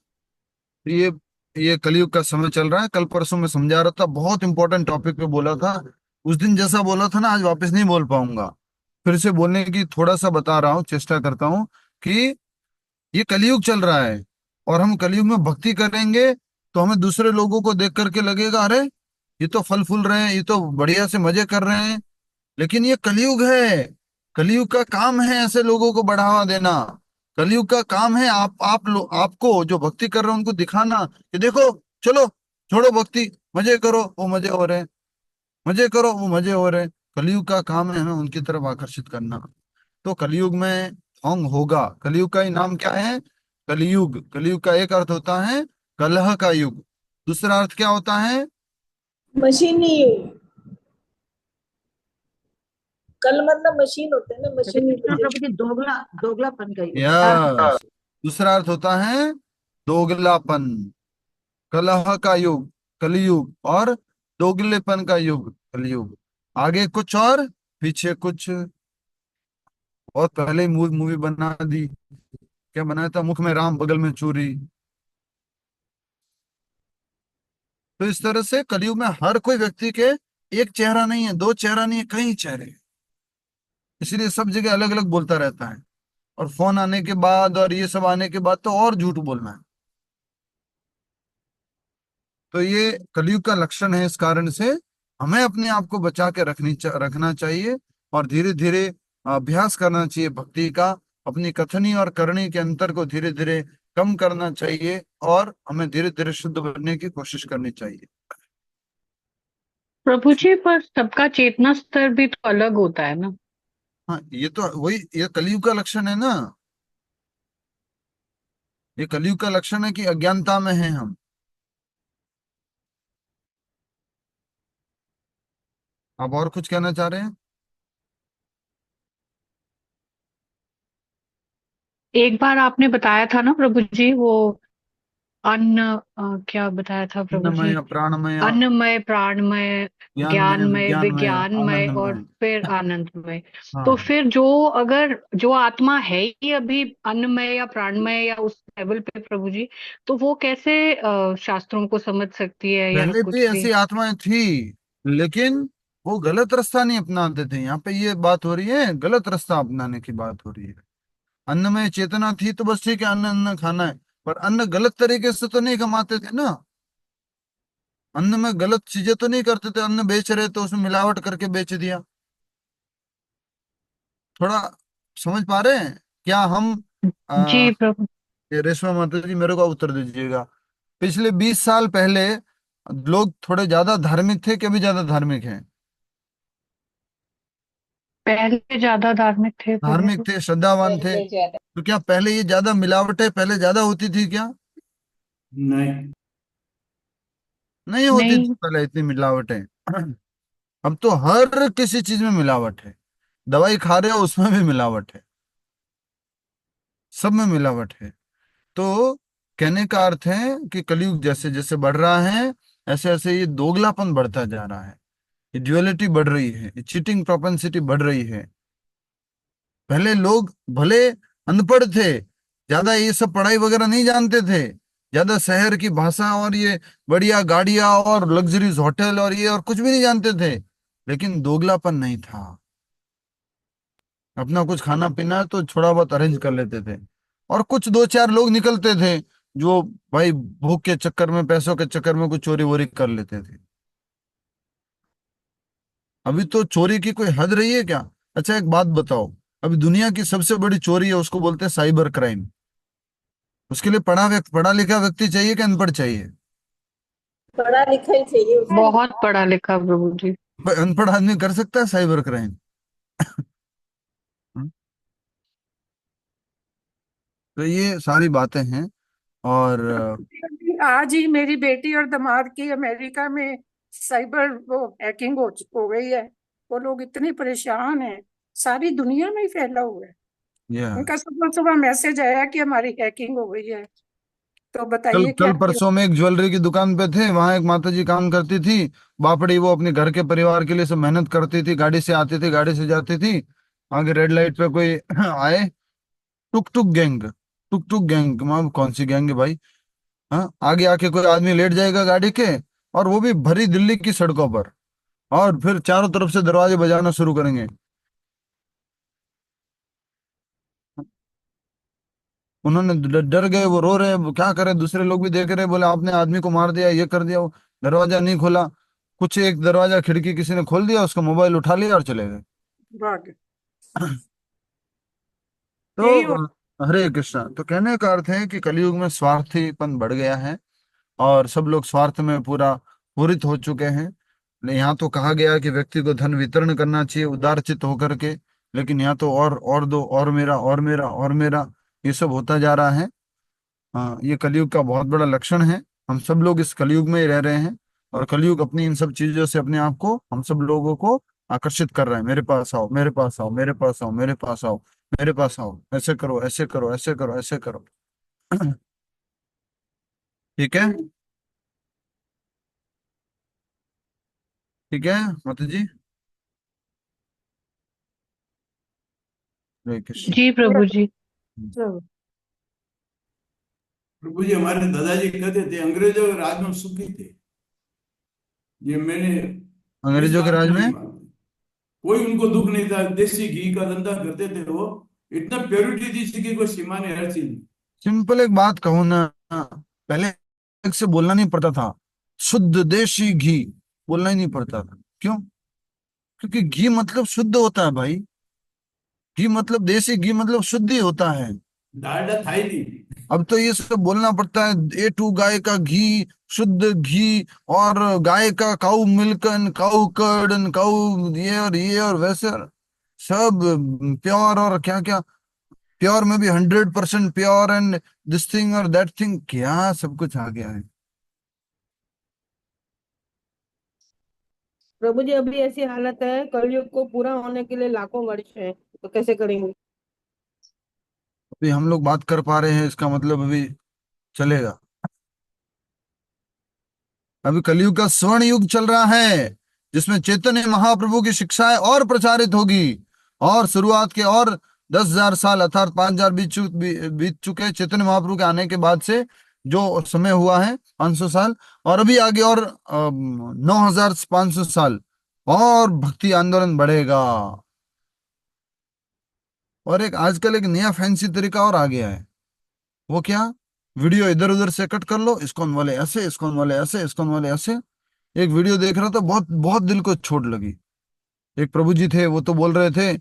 ये ये कलयुग का समय चल रहा है। कल परसों में समझा रहा था, बहुत इंपॉर्टेंट टॉपिक पे बोला था उस दिन, जैसा बोला था ना, आज वापस नहीं बोल पाऊंगा। फिर से बोलने की थोड़ा सा बता रहा हूँ, चेष्टा करता हूँ कि ये कलयुग चल रहा है, और हम कलयुग में भक्ति करेंगे तो हमें दूसरे लोगों को देख करके लगेगा, अरे ये तो फल फूल रहे हैं, ये तो बढ़िया से मजे कर रहे हैं। लेकिन ये कलयुग है। कलयुग का काम है ऐसे लोगों को बढ़ावा देना। कलयुग का काम है आपको जो भक्ति कर रहे हैं उनको दिखाना कि देखो, चलो छोड़ो भक्ति, मजे करो, वो मजे हो रहे हैं, मजे करो, वो मजे हो रहे हैं। कलयुग का काम है हमें उनकी तरफ आकर्षित करना। तो कलयुग में ढोंग होगा। कलयुग का ही नाम क्या है? कलयुग। कलयुग का एक अर्थ होता है कलह का युग, दूसरा अर्थ क्या होता है? मशीनी युग। कल मतलब मशीन होते हैं ना, मशीनी प्रभु जी दोगलापन का युग। यस, दूसरा अर्थ होता है दोगलापन। कलह का युग कलयुग और दोगलेपन का युग कलयुग। आगे कुछ और पीछे कुछ। और पहले ही मूवी बना दी, क्या बनाया था? मुख में राम बगल में चूरी। तो इस तरह से कलयुग में हर कोई व्यक्ति के एक चेहरा नहीं है, दो चेहरा नहीं है, कई चेहरे हैं। इसलिए सब जगह अलग अलग बोलता रहता है। और फोन आने के बाद और ये सब आने के बाद तो और झूठ बोलना है। तो ये कलयुग का लक्षण है। इस कारण से हमें अपने आप को बचा के रखना चाहिए और धीरे धीरे अभ्यास करना चाहिए भक्ति का। अपनी कथनी और करनी के अंतर को धीरे धीरे कम करना चाहिए और हमें धीरे धीरे शुद्ध बनने की कोशिश करनी चाहिए। प्रभु जी, पर सबका चेतना स्तर भी तो अलग होता है ना। हाँ, ये तो वही, ये कलयुग का लक्षण है ना। ये कलयुग का लक्षण है कि अज्ञानता में है हम। आप और कुछ कहना चाह रहे हैं? एक बार आपने बताया था ना प्रभु जी, वो अन्न, क्या बताया था प्रभु जी? अन्नमय प्राणमय अन्नमय, प्राणमय, ज्ञानमय ज्ञानमय, विज्ञानमय विज्ञानमय और आनंदमय। फिर आनंदमय। तो हाँ, फिर जो, अगर जो आत्मा है ही अभी अन्नमय या प्राणमय या उस लेवल पे प्रभु जी, तो वो कैसे शास्त्रों को समझ सकती है या पहले भी कुछ भी? ऐसी आत्माएं थी, लेकिन वो गलत रास्ता नहीं अपनाते थे। यहाँ पे ये बात हो रही है, गलत रास्ता अपनाने की बात हो रही है। अन्न में चेतना थी तो बस ठीक है, अन्न अन्न खाना है, पर अन्न गलत तरीके से तो नहीं कमाते थे ना। अन्न में गलत चीजें तो नहीं करते थे। अन्न बेच रहे तो उसमें मिलावट करके बेच दिया। थोड़ा समझ पा रहे हैं क्या हम? जी प्रभु। ये रेशमा माता जी मेरे को उत्तर दीजिएगा। पिछले 20 साल पहले लोग थोड़े ज्यादा धार्मिक थे कि अभी ज्यादा धार्मिक हैं? पहले ज्यादा धार्मिक थे प्रभु धार्मिक जी। थे, श्रद्धावान थे। पहले ज्यादा। तो क्या पहले ये ज्यादा मिलावटें पहले ज्यादा होती थी क्या? नहीं। नहीं होती थी नहीं। पहले इतनी मिलावटें। अब तो हर किसी चीज में मिलावट है। दवाई खा रहे हो उसमें भी मिलावट है, सब में मिलावट है। तो कहने का अर्थ है कि कलयुग जैसे जैसे बढ़ रहा है, ऐसे ऐसे ये दोगलापन बढ़ता जा रहा है, ये ड्युअलिटी बढ़ रही है, ये चीटिंग प्रोपेंसिटी बढ़ रही है। पहले लोग भले अनपढ़ थे, ज्यादा ये सब पढ़ाई वगैरह नहीं जानते थे, ज्यादा शहर की भाषा और ये बढ़िया गाड़ियां और लग्जरीज होटल और ये और कुछ भी नहीं जानते थे, लेकिन दोगलापन नहीं था। अपना कुछ खाना पीना तो थोड़ा बहुत अरेंज कर लेते थे। और कुछ दो चार लोग निकलते थे जो भाई भूख के चक्कर में, पैसों के चक्कर में कुछ चोरी वोरी कर लेते थे। अभी तो चोरी की कोई हद रही है क्या? अच्छा एक बात बताओ, अभी दुनिया की सबसे बड़ी चोरी है, उसको बोलते हैं साइबर क्राइम। उसके लिए पढ़ा लिखा व्यक्ति चाहिए कि अनपढ़ चाहिए? पढ़ा लिखा ही चाहिए उसको। बहुत पढ़ा लिखा प्रभु जी। भाई अनपढ़ आदमी कर सकता है साइबर क्राइम? तो ये सारी बातें हैं। और आज ही मेरी बेटी और दामाद की अमेरिका में साइबर वो हैकिंग हो गई है। वो लोग इतने परेशान हैं, सारी दुनिया में ही फैला हुआ है। ये उनका सुबह सुबह मैसेज आया कि हमारी हैकिंग हो गई है। तो कल बताइए क्या कल किया? परसों में एक ज्वेलरी की दुकान पे थे, वहां एक माता जी काम करती थी। बापड़ी वो अपने घर के परिवार के लिए सब मेहनत करती थी, गाड़ी से आती थी, गाड़ी से जाती थी। आगे रेड लाइट पे कोई आए, टुक टुक गैंग। टुक टुक गैंग, मां कौन सी गैंग है भाई? हाँ, आगे आके कोई आदमी लेट जाएगा गाड़ी के, और वो भी भरी दिल्ली की सड़कों पर, और फिर चारों तरफ से दरवाजे बजाना शुरू करेंगे। उन्होंने डर गए, वो रो रहे हैं, वो क्या करें, दूसरे लोग भी देख रहे हैं, बोले आपने आदमी को मार दिया, ये कर दिया। वो दरवाजा नहीं खोला, कुछ एक दरवाजा खिड़की किसी ने खोल दिया, उसका मोबाइल उठा लिया और चले गए। भाग यही हो। तो हरे कृष्णा। तो कहने का अर्थ है कि कलयुग में स्वार्थीपन बढ़ गया है और सब लोग स्वार्थ में पूरा पूरित हो चुके हैं। यहाँ तो कहा गया कि व्यक्ति को धन वितरण करना चाहिए उदारचित होकर के, लेकिन यहाँ तो और दो, और मेरा, और मेरा, और मेरा, ये सब होता जा रहा है। हाँ, ये कलयुग का बहुत बड़ा लक्षण है। हम सब लोग इस कलयुग में ही रह रहे हैं, और कलयुग अपनी इन सब चीजों से अपने आप को, हम सब लोगों को आकर्षित कर रहा है। मेरे पास आओ, मेरे पास आओ, मेरे पास आओ, मेरे पास आओ, मेरे पास आओ, ऐसे करो, ऐसे करो, ऐसे करो, ऐसे करो। ठीक है, ठीक है माता जी। हरे कृष्ण। जी प्रभु जी। प्रभु जी, हमारे दादाजी कहते थे अंग्रेजों के राज में सुखी थे। ये मैंने इस अंग्रेजों के बात राज को में नहीं मानता। कोई उनको दुख नहीं था, देसी घी का धंधा करते थे वो। इतना प्योरिटी थी इसकी कोई सीमा नहीं, हर चीज। सिंपल एक बात कहूँ ना, पहले एक से बोलना नहीं पड़ता था, शुद्ध देशी घी बोलना ही नहीं पड़ता था। क्यों? क्योंकि घी मतलब शुद्ध होता है भाई। घी मतलब, देसी घी मतलब शुद्ध ही होता है। डालडा था ही नहीं। अब तो ये सब बोलना पड़ता है, A2 गाय का घी, शुद्ध घी, और गाय का cow milk and cow curd and cow ये और वैसे, सब प्योर, और क्या क्या प्योर में भी 100% प्योर, एंड दिस थिंग और दैट थिंग, क्या सब कुछ आ गया है। प्रभु जी अभी ऐसी हालत है, कलयुग को पूरा होने के लिए लाखों वर्ष है, तो कैसे करेंगे? अभी हम लोग बात कर पा रहे हैं, इसका मतलब अभी चलेगा। अभी कलयुग का स्वर्ण युग चल रहा है, जिसमें चैतन्य महाप्रभु की शिक्षाएं और प्रचारित होगी। और शुरुआत के और 10,000 साल अर्थात 5,000 बीत चुके चैतन्य महाप्रभु के आने के बाद से, जो समय हुआ है 500 साल, और अभी आगे और 9,500 साल और भक्ति आंदोलन बढ़ेगा। और एक आजकल एक नया फैंसी तरीका और आ गया है। वो क्या? वीडियो इधर उधर से कट कर लो, इस्कॉन वाले ऐसे, इस्कॉन वाले ऐसे, इस्कॉन वाले ऐसे। एक वीडियो देख रहा था, बहुत बहुत दिल को चोट लगी। एक प्रभु जी थे, वो तो बोल रहे थे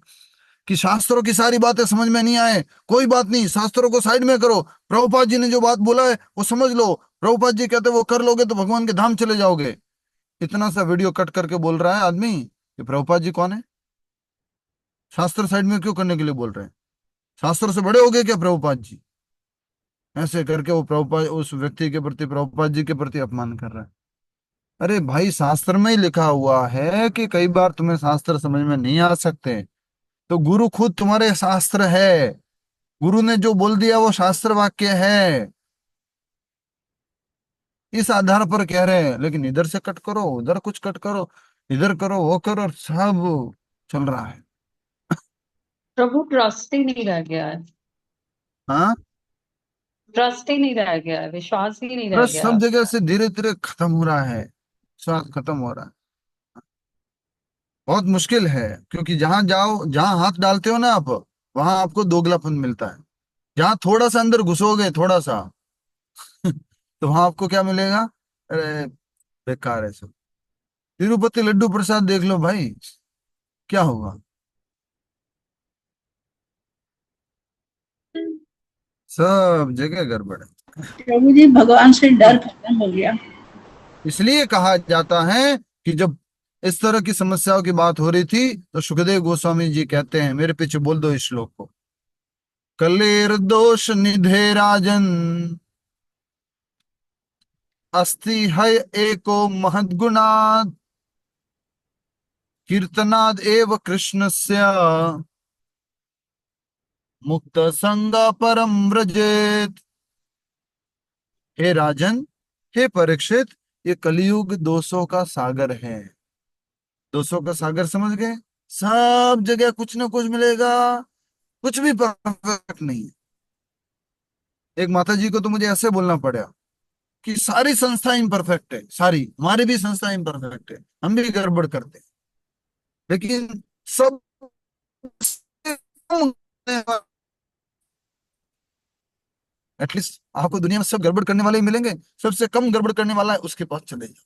कि शास्त्रों की सारी बातें समझ में नहीं आए, कोई बात नहीं, शास्त्रों को साइड में करो, प्रभुपाद जी ने जो बात बोला है वो समझ लो, प्रभुपाद जी कहते वो कर लोगे तो भगवान के धाम चले जाओगे। इतना सा वीडियो कट करके बोल रहा है आदमी कि प्रभुपाद जी कौन है? शास्त्र साइड में क्यों करने के लिए बोल रहे हैं? शास्त्र से बड़े हो गए क्या प्रभुपाद जी? ऐसे करके वो प्रभुपाद, उस व्यक्ति के प्रति, प्रभुपाद जी के प्रति अपमान कर रहा है। अरे भाई, शास्त्र में ही लिखा हुआ है कि कई बार तुम्हें शास्त्र समझ में नहीं आ सकते, तो गुरु खुद तुम्हारे शास्त्र है। गुरु ने जो बोल दिया वो शास्त्र वाक्य है, इस आधार पर कह रहे हैं। लेकिन इधर से कट करो, उधर कुछ कट करो, इधर करो, वो करो, और सब चल रहा है। प्रभु ट्रस्ट ही नहीं रह गया है। हाँ, ट्रस्ट ही नहीं रह गया है, विश्वास ही नहीं रह बस गया। सब जगह से धीरे धीरे खत्म हो रहा है, स्वाद खत्म हो रहा है। बहुत मुश्किल है, क्योंकि जहां जाओ, जहां हाथ डालते हो ना आप, वहां आपको दोगलापन मिलता है। जहां थोड़ा सा अंदर घुसोगे, थोड़ा सा तो वहां आपको क्या मिलेगा? अरे बेकार है सब। तिरुपति लड्डू प्रसाद देख लो भाई, क्या होगा? सब जगह गड़बड़ है। प्रभु जी भगवान से डर खत्म हो गया। इसलिए कहा जाता है कि जब इस तरह की समस्याओं की बात हो रही थी, तो सुखदेव गोस्वामी जी कहते हैं, मेरे पीछे बोल दो इस श्लोक को, कलेर दोष निधे राजन अस्ति है एको महद्गुणात् कीर्तनाद एव कृष्णस्य मुक्त संग परम व्रजेत। हे राजन, हे परीक्षित, ये कलयुग दोषों का सागर है। दोषों का सागर समझ गए? सब जगह कुछ ना कुछ मिलेगा, कुछ भी परफेक्ट नहीं है। एक माता जी को तो मुझे ऐसे बोलना पड़ा कि सारी संस्था इम्परफेक्ट है, सारी हमारी भी संस्था इम्परफेक्ट है, हम भी गड़बड़ करते हैं, लेकिन सब एटलीस्ट आपको दुनिया में सब गड़बड़ करने वाले ही मिलेंगे, सबसे कम गड़बड़ करने वाला है उसके पास चले जाओ।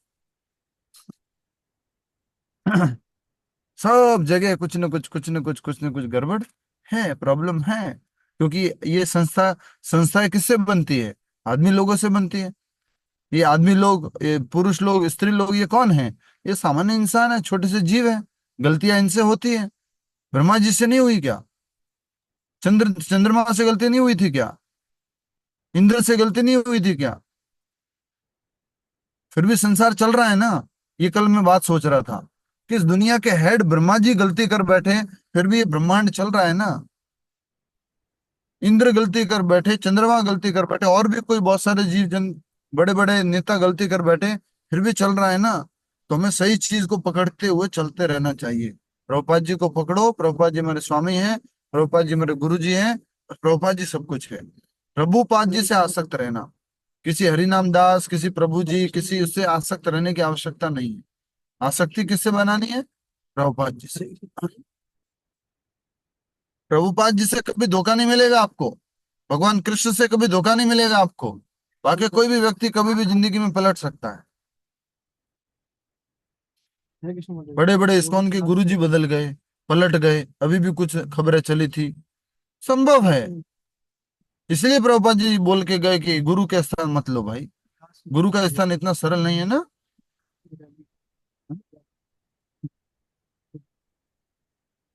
सब जगह कुछ न कुछ, कुछ न कुछ, कुछ न कुछ गड़बड़ है, प्रॉब्लम है। क्योंकि ये संस्थाएं किससे बनती है? आदमी लोगों से बनती है। ये आदमी लोग, ये पुरुष लोग, स्त्री लोग, ये कौन है? ये सामान्य इंसान है, छोटे से जीव है। गलतियां इनसे होती है। ब्रह्मा जी से नहीं हुई क्या? चंद्रमा से गलती नहीं हुई थी क्या? इंद्र से गलती नहीं हुई थी क्या? फिर भी संसार चल रहा है ना। ये कल मैं बात सोच रहा था कि इस दुनिया के हेड ब्रह्मा जी गलती कर बैठे, फिर भी ये ब्रह्मांड चल रहा है ना। इंद्र गलती कर बैठे, चंद्रमा गलती कर बैठे, और भी कोई बहुत सारे जीव जन, बड़े बड़े नेता गलती कर बैठे, फिर भी चल रहा है ना। तो हमें सही चीज को पकड़ते हुए चलते रहना चाहिए। प्रभुपाद जी को पकड़ो। प्रभुपाद जी मेरे स्वामी हैं, प्रभुपाद जी मेरे गुरु जी हैं, प्रभुपाद जी सब कुछ है। प्रभुपाद जी से आसक्त रहना, किसी हरिनाम दास, किसी प्रभु जी, किसी उससे आसक्त रहने की आवश्यकता नहीं है। आसक्ति किससे बनानी है? प्रभुपाद जी से। प्रभुपाद जी से कभी धोखा नहीं मिलेगा आपको। भगवान कृष्ण से कभी धोखा नहीं मिलेगा आपको। बाकी कोई भी व्यक्ति कभी भी जिंदगी में पलट सकता है। बड़े बड़े इस्कॉन के गुरु जी बदल गए, पलट गए, अभी भी कुछ खबरें चली थी। संभव है। इसलिए प्रभुपाद जी बोल के गए कि गुरु का स्थान मत लो भाई। गुरु का स्थान इतना सरल नहीं है ना।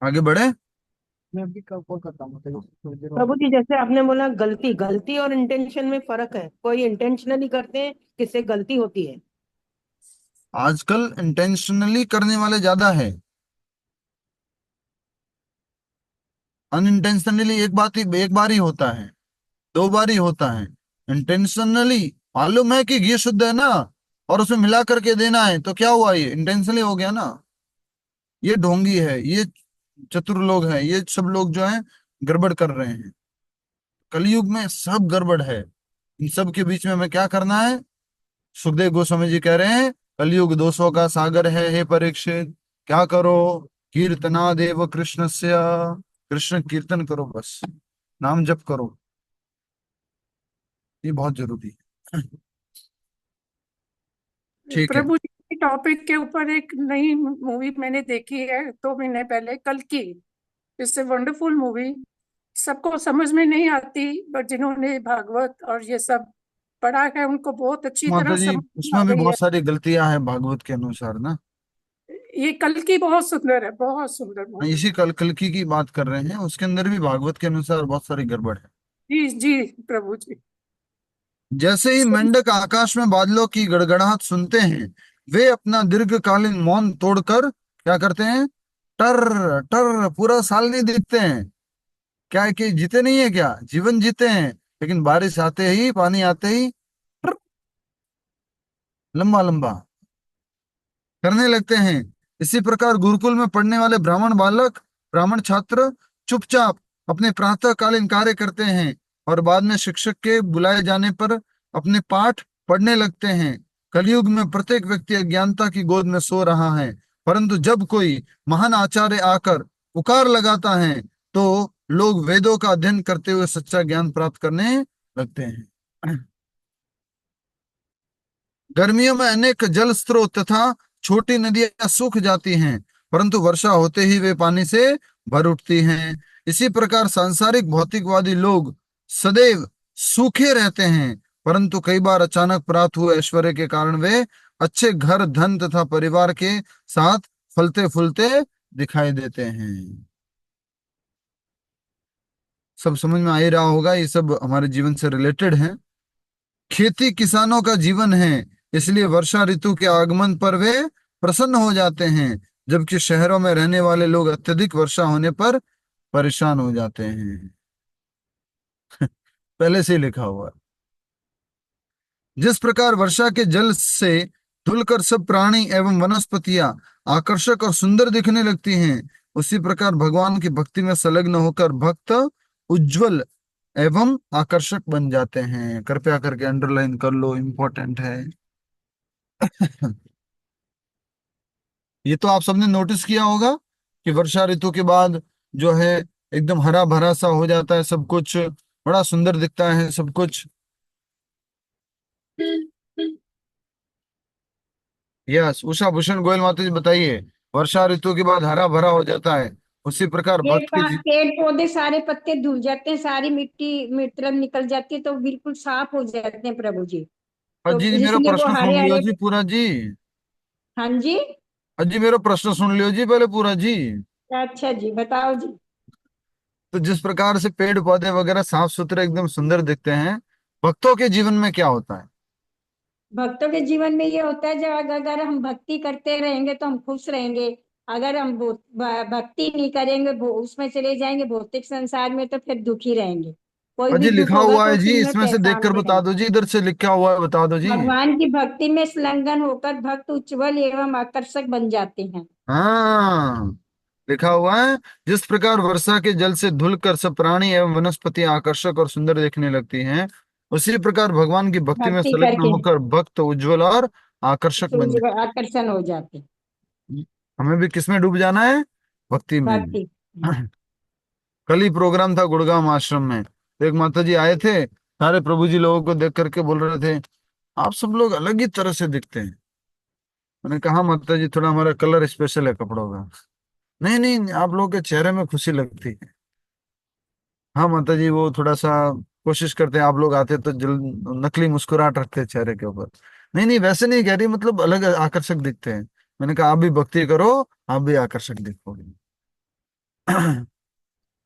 आगे बढ़े। मैं अभी कॉल करता हूँ। प्रभु जी, जैसे आपने बोला गलती गलती और इंटेंशन में फर्क है। कोई इंटेंशनली करते हैं, किससे गलती होती है। आजकल इंटेंशनली करने वाले ज्यादा है। अनइंटेंशनली एक बार ही होता है, 2 बार ही होता है। इंटेंशनली मालूम है कि घी शुद्ध है ना, और उसमें मिला करके देना है, तो क्या हुआ? ये इंटेंशनली हो गया ना। ये ढोंगी है, ये चतुर लोग हैं, ये सब लोग जो हैं गड़बड़ कर रहे हैं। कलयुग में सब गड़बड़ है। इन सब के बीच में हमें क्या करना है? सुखदेव गोस्वामी जी कह रहे हैं कलयुग दोषों का सागर है, हे परीक्षित। क्या करो? कीर्तना देव कृष्णस्य, कृष्ण कीर्तन करो, बस नाम जप करो। ये बहुत जरूरी है। ठीक है। प्रभु जी, टॉपिक के ऊपर एक नई मूवी मैंने देखी है 2 महीने पहले, कल की। It's a wonderful movie. सबको समझ में नहीं आती, बट जिन्होंने भागवत और ये सब पढ़ा है उनको बहुत अच्छी माता तरह जी, समझ में आ उसमें भी गई है। बहुत सारी गलतियां हैं भागवत के अनुसार ना। ये कल की बहुत सुंदर है, बहुत सुंदर मूवी। इसी कलकी की बात कर रहे हैं, उसके अंदर भी भागवत के अनुसार बहुत सारी गड़बड़ है। जी जी प्रभु जी। जैसे ही मेंढक आकाश में बादलों की गड़गड़ाहट सुनते हैं, वे अपना दीर्घकालीन मौन तोड़कर क्या करते हैं? टर टर पूरा साल नहीं दिखते हैं। क्या है कि जीते नहीं है क्या? जीवन जीते हैं, लेकिन बारिश आते ही, पानी आते ही टर, लंबा लंबा करने लगते हैं। इसी प्रकार गुरुकुल में पढ़ने वाले ब्राह्मण बालक, ब्राह्मण छात्र चुपचाप अपने प्रातःकालीन कार्य करते हैं और बाद में शिक्षक के बुलाए जाने पर अपने पाठ पढ़ने लगते हैं। कलयुग में प्रत्येक व्यक्ति अज्ञानता की गोद में सो रहा है, परंतु जब कोई महान आचार्य आकर पुकार लगाता है तो लोग वेदों का अध्ययन करते हुए सच्चा ज्ञान प्राप्त करने लगते हैं। गर्मियों में अनेक जल स्रोत तथा छोटी नदियां सूख जाती हैं, परंतु वर्षा होते ही वे पानी से भर उठती हैं। इसी प्रकार सांसारिक भौतिकवादी लोग सदैव सूखे रहते हैं, परंतु कई बार अचानक प्राप्त हुए ऐश्वर्य के कारण वे अच्छे घर, धन तथा परिवार के साथ फलते फूलते दिखाई देते हैं। सब समझ में आ ही रहा होगा, ये सब हमारे जीवन से रिलेटेड है। खेती किसानों का जीवन है, इसलिए वर्षा ऋतु के आगमन पर वे प्रसन्न हो जाते हैं, जबकि शहरों में रहने वाले लोग अत्यधिक वर्षा होने पर परेशान हो जाते हैं। पहले से ही लिखा हुआ है। जिस प्रकार वर्षा के जल से धुलकर सब प्राणी एवं वनस्पतियां आकर्षक और सुंदर दिखने लगती हैं, उसी प्रकार भगवान की भक्ति में संलग्न होकर भक्त उज्जवल एवं आकर्षक बन जाते हैं। कृपया करके अंडरलाइन कर लो, इंपॉर्टेंट है। ये तो आप सबने नोटिस किया होगा कि वर्षा ऋतु के बाद जो है एकदम हरा भरा सा हो जाता है, सब कुछ बड़ा सुंदर दिखता है सब कुछ। यस, उषा भूषण गोयल माता जी बताइए। वर्षा ऋतु के बाद हरा भरा हो जाता है, उसी प्रकार भक्त के पेड़ पौधे सारे पत्ते धुल जाते हैं, सारी मिट्टी मतलब निकल जाती है, तो बिल्कुल साफ हो जाते हैं प्रभु जी। तो अजी जी मेरा इसलिए वो प्रश्न सुन हरे लियो हरे। जी पूरा जी। हाँ जी। अजी मेरा प्रश्न सुन लियो जी पहले पूरा जी। अच्छा जी, बताओ जी। तो जिस प्रकार से पेड़ पौधे वगैरह साफ सुथरे एकदम सुंदर दिखते हैं, भक्तों के जीवन में क्या होता है? भक्तों के जीवन में ये होता है, जब अगर हम भक्ति करते रहेंगे तो हम खुश रहेंगे। अगर हम भक्ति नहीं करेंगे, उसमें चले जाएंगे भौतिक संसार में, तो फिर दुखी रहेंगे। कोई भी अजी दुख लिखा होगा हुआ तो है जी, उसी में इसमें से देखकर पहचानते बता रहेंगे। दो जी, इधर से लिखा हुआ है बता दो जी। भगवान की भक्ति में संलग्न होकर भक्त उज्ज्वल एवं आकर्षक बन जाते हैं। हाँ, लिखा हुआ है, जिस प्रकार वर्षा के जल से धुलकर सब प्राणी एवं वनस्पति आकर्षक और सुंदर दिखने लगती हैं, उसी प्रकार भगवान की भक्ति में भक्ति संलग्न करके होकर भक्त उज्जवल और आकर्षक बन उज्ज्वल आकर्षण हो जाते हैं। जाए। हमें भी किसमें डूब जाना है? भक्ति में। भक्ति। कल ही प्रोग्राम था गुड़गांव आश्रम में, तो एक माता जी आए थे, सारे प्रभु जी लोगों को देख करके बोल रहे थे, आप सब लोग अलग ही तरह से दिखते हैं। मैंने कहा माता जी थोड़ा हमारा कलर स्पेशल है कपड़ों का। नहीं नहीं, आप लोगों के चेहरे में खुशी लगती है। हाँ माता जी, वो थोड़ा सा कोशिश करते हैं, आप लोग आते तो जल नकली मुस्कुराहट रखते हैं चेहरे के ऊपर। नहीं नहीं, वैसे नहीं कह रही, मतलब अलग आकर्षक दिखते हैं। मैंने कहा आप भी भक्ति करो, आप भी आकर्षक दिखोगे।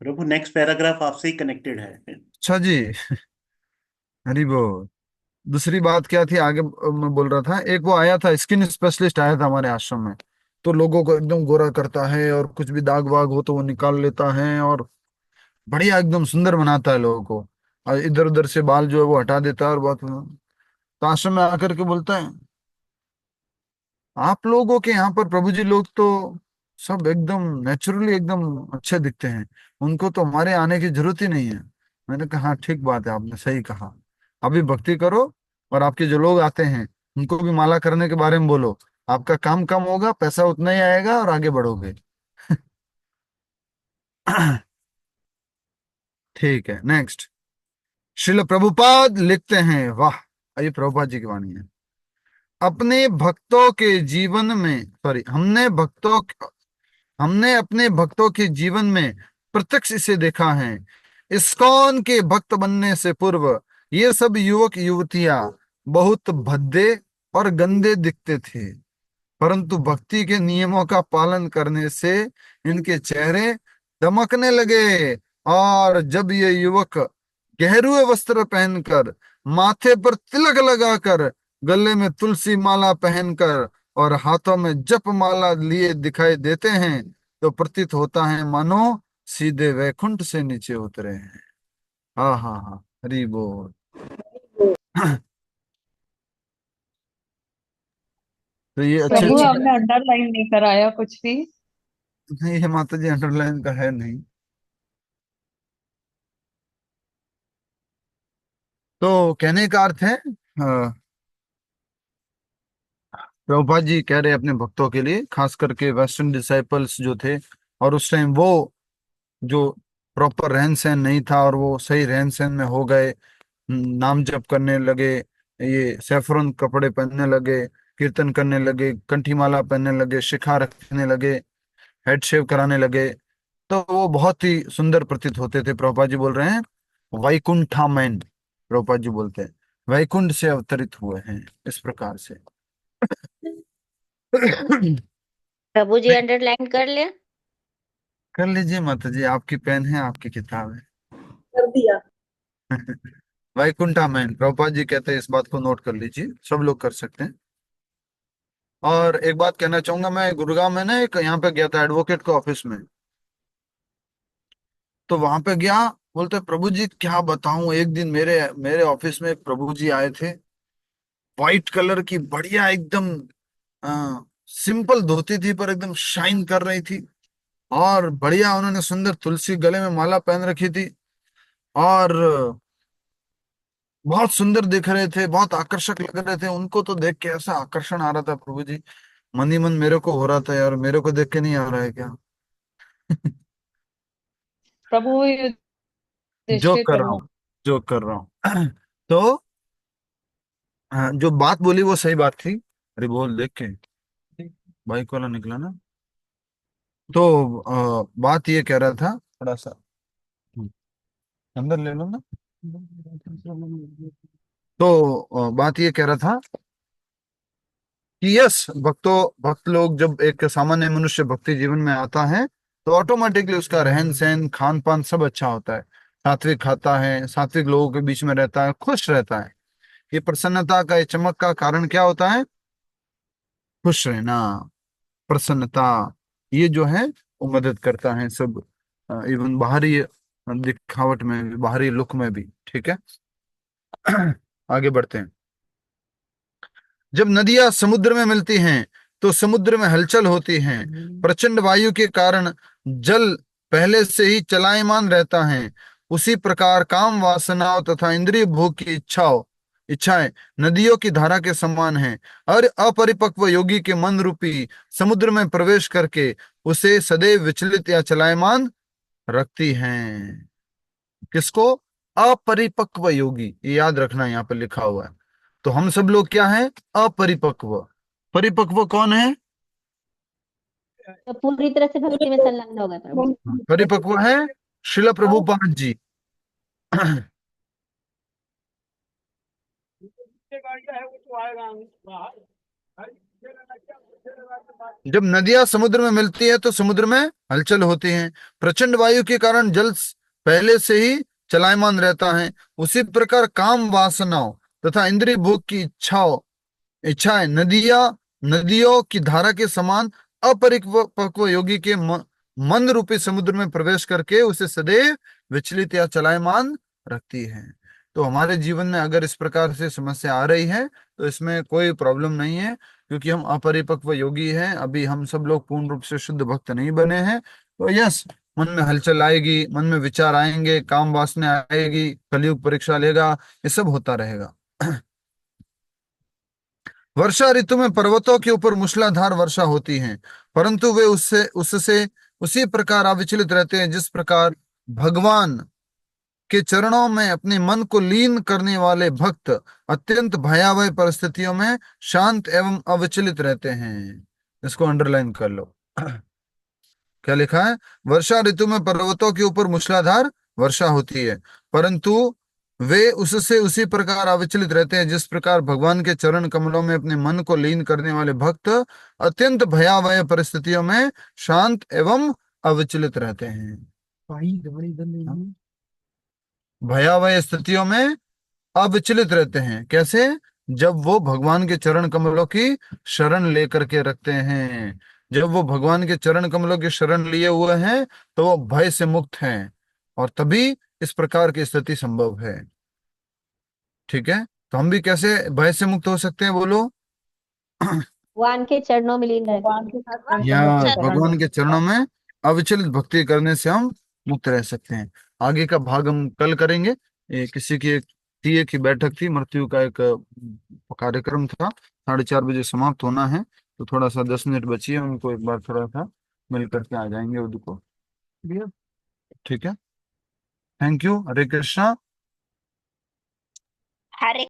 प्रभु नेक्स्ट पैराग्राफ आपसे ही कनेक्टेड है। अच्छा जी। हरी बोल। दूसरी बात क्या थी आगे, मैं बोल रहा था, एक वो आया था स्किन स्पेशलिस्ट आया था हमारे आश्रम में, तो लोगों को एकदम गोरा करता है और कुछ भी दाग वाग हो तो वो निकाल लेता है और बढ़िया एकदम सुंदर बनाता है लोगों को, और इधर उधर से बाल जो है वो हटा देता है और बहुत। तो आश्रम में आकर के बोलता है, आप लोगों के यहाँ पर प्रभु जी लोग तो सब एकदम नेचुरली एकदम अच्छे दिखते हैं, उनको तो हमारे आने की जरूरत ही नहीं है। मैंने कहा हाँ ठीक बात है, आपने सही कहा। अभी भक्ति करो और आपके जो लोग आते हैं उनको भी माला करने के बारे में बोलो, आपका काम कम होगा, पैसा उतना ही आएगा और आगे बढ़ोगे। ठीक है, नेक्स्ट। श्रील प्रभुपाद लिखते हैं, वाह, ये प्रभुपाद जी की वाणी है। अपने भक्तों के जीवन में, सॉरी, हमने अपने भक्तों के जीवन में प्रत्यक्ष इसे देखा है। इस्कॉन के भक्त बनने से पूर्व ये सब युवक युवतियां बहुत भद्दे और गंदे दिखते थे, परंतु भक्ति के नियमों का पालन करने से इनके चेहरे दमकने लगे। और जब ये युवक गहरुए वस्त्र पहनकर, माथे पर तिलक लगाकर, गले में तुलसी माला पहनकर और हाथों में जप माला लिए दिखाई देते हैं, तो प्रतीत होता है मानो सीधे वैकुंठ से नीचे उतरे हैं। हाँ हाँ हाँ, हरि बोल। तो ये अच्छे प्रभु अच्छे। आपने अंडरलाइन नहीं कराया कुछ भी। नहीं, ये माता जी अंडरलाइन का है नहीं। तो कहने का अर्थ है, प्रभुपाद जी कह रहे अपने भक्तों के लिए, खास करके वेस्टर्न डिसाइपल्स जो थे, और उस टाइम वो जो प्रॉपर रहन सहन नहीं था और वो सही रहन सहन में हो गए, नाम जप करने लगे, ये सैफरन कपड़े पहनने लगे, कीर्तन करने लगे, कंठी माला पहनने लगे, शिखा रखने लगे, हेड शेव कराने लगे, तो वो बहुत ही सुंदर प्रतीत होते थे। प्रभुपाद जी बोल रहे हैं वैकुंठा मैन, प्रभुपाद जी बोलते हैं वैकुंठ से अवतरित हुए हैं, इस प्रकार से। प्रभु जी अंडरलाइन कर ले। कर लीजिए माता जी, आपकी पेन है, आपकी किताब है। कर दिया। वैकुंठा मैन, प्रभुपाद जी कहते हैं, इस बात को नोट कर लीजिए, सब लोग कर सकते हैं। और एक बात कहना चाहूंगा, मैं गुरुग्राम में ना एक यहाँ पे गया था एडवोकेट के ऑफिस में, तो वहां पे गया, बोलते प्रभु जी क्या बताऊं, एक दिन मेरे मेरे ऑफिस में प्रभु जी आए थे, व्हाइट कलर की बढ़िया एकदम सिंपल धोती थी पर एकदम शाइन कर रही थी, और बढ़िया उन्होंने सुंदर तुलसी गले में माला पहन रखी थी, और बहुत सुंदर दिख रहे थे, बहुत आकर्षक लग रहे थे। उनको तो देख के ऐसा आकर्षण आ रहा था प्रभु जी, मन ही मन मेरे को हो रहा था यार, मेरे को देख के नहीं आ रहा है क्या? प्रभु जो युधिष्ठिर कर रहा प्रभु। हूँ, जो कर रहा हूँ। तो जो बात बोली वो सही बात थी। अरे बोल, देख के बाइक वाला निकला ना। तो बात ये कह रहा था, थोड़ा सा अंदर ले लो ना। तो बात ये कह रहा था कि यस, भक्त लोग जब एक सामान्य मनुष्य भक्ति जीवन में आता है तो ऑटोमेटिकली उसका रहन सहन खान पान सब अच्छा होता है, सात्विक खाता है, सात्विक लोगों के बीच में रहता है, खुश रहता है। ये प्रसन्नता का, ये चमक का कारण क्या होता है? खुश रहना, प्रसन्नता। ये जो है वो मदद करता है सब, इवन बाहरी दिखावट में भी, बाहरी लुक में भी। ठीक है। आगे बढ़ते हैं। जब नदियां समुद्र में मिलती हैं तो समुद्र में हलचल होती है। प्रचंड वायु के कारण जल पहले से ही चलायमान रहता है। उसी प्रकार काम वासनाओं तथा इंद्रिय भोग की इच्छाएं नदियों की धारा के समान हैं और अपरिपक्व योगी के मन रूपी समुद्र में प्रवेश करके उसे सदैव विचलित या चलायमान रखती हैं। किसको? अपरिपक्व योगी। ये याद रखना, यहाँ पर लिखा हुआ है। तो हम सब लोग क्या हैं? अपरिपक्व। परिपक्व कौन है? तो पूरी तरह से भक्ति में संलग्न हो गए प्रभु जी। परिपक्व है श्रील प्रभुपाद जी। जब नदियां समुद्र में मिलती है तो समुद्र में हलचल होती है। प्रचंड वायु के कारण जल पहले से ही चलायमान रहता है। उसी प्रकार काम वासनाओं तथा इंद्रिय भोग की इच्छाएं नदियों की धारा के समान अपरिपक्व योगी के मन रूपी समुद्र में प्रवेश करके उसे सदैव विचलित या चलायमान रखती है। तो हमारे जीवन में अगर इस प्रकार से समस्या आ रही है तो इसमें कोई प्रॉब्लम नहीं है, क्योंकि हम अपरिपक्व योगी हैं। अभी हम सब लोग पूर्ण रूप से शुद्ध भक्त नहीं बने हैं। तो यस, मन में हलचल आएगी, मन में विचार आएंगे, काम वासना आएगी, कलयुग परीक्षा लेगा, ये सब होता रहेगा। वर्षा ऋतु में पर्वतों के ऊपर मूसलाधार वर्षा होती है, परंतु वे उससे उससे उसी प्रकार अविचलित रहते हैं जिस प्रकार भगवान के चरणों में अपने मन को लीन करने वाले भक्त अत्यंत भयावह परिस्थितियों में शांत एवं अविचलित रहते हैं। इसको अंडरलाइन कर लो। क्या लिखा है? वर्षा ऋतु में पर्वतों के ऊपर मूसलाधार वर्षा होती है, परंतु वे उससे उसी प्रकार अविचलित रहते हैं जिस प्रकार भगवान के चरण कमलों में अपने मन को लीन करने वाले भक्त अत्यंत भयावह परिस्थितियों में शांत एवं अविचलित रहते हैं। भयावह स्थितियों में अविचलित रहते हैं। कैसे? जब वो भगवान के चरण कमलों की शरण लेकर के रखते हैं। जब वो भगवान के चरण कमलों की शरण लिए हुए हैं तो वो भय से मुक्त हैं, और तभी इस प्रकार की स्थिति संभव है। ठीक है। तो हम भी कैसे भय से मुक्त हो सकते हैं? बोलो। भगवान के चरणों में लीन रहकर। या भगवान के चरणों में अविचलित भक्ति करने से हम मुक्त रह सकते हैं। आगे का भाग हम कल करेंगे। किसी की एक टीए की बैठक थी, मृत्यु का एक कार्यक्रम था, 4:30 बजे समाप्त होना है। तो थोड़ा सा 10 मिनट बची है, उनको एक बार थोड़ा सा मिल करके आ जाएंगे उनको। ठीक है। Thank you. Hare Krishna. Hare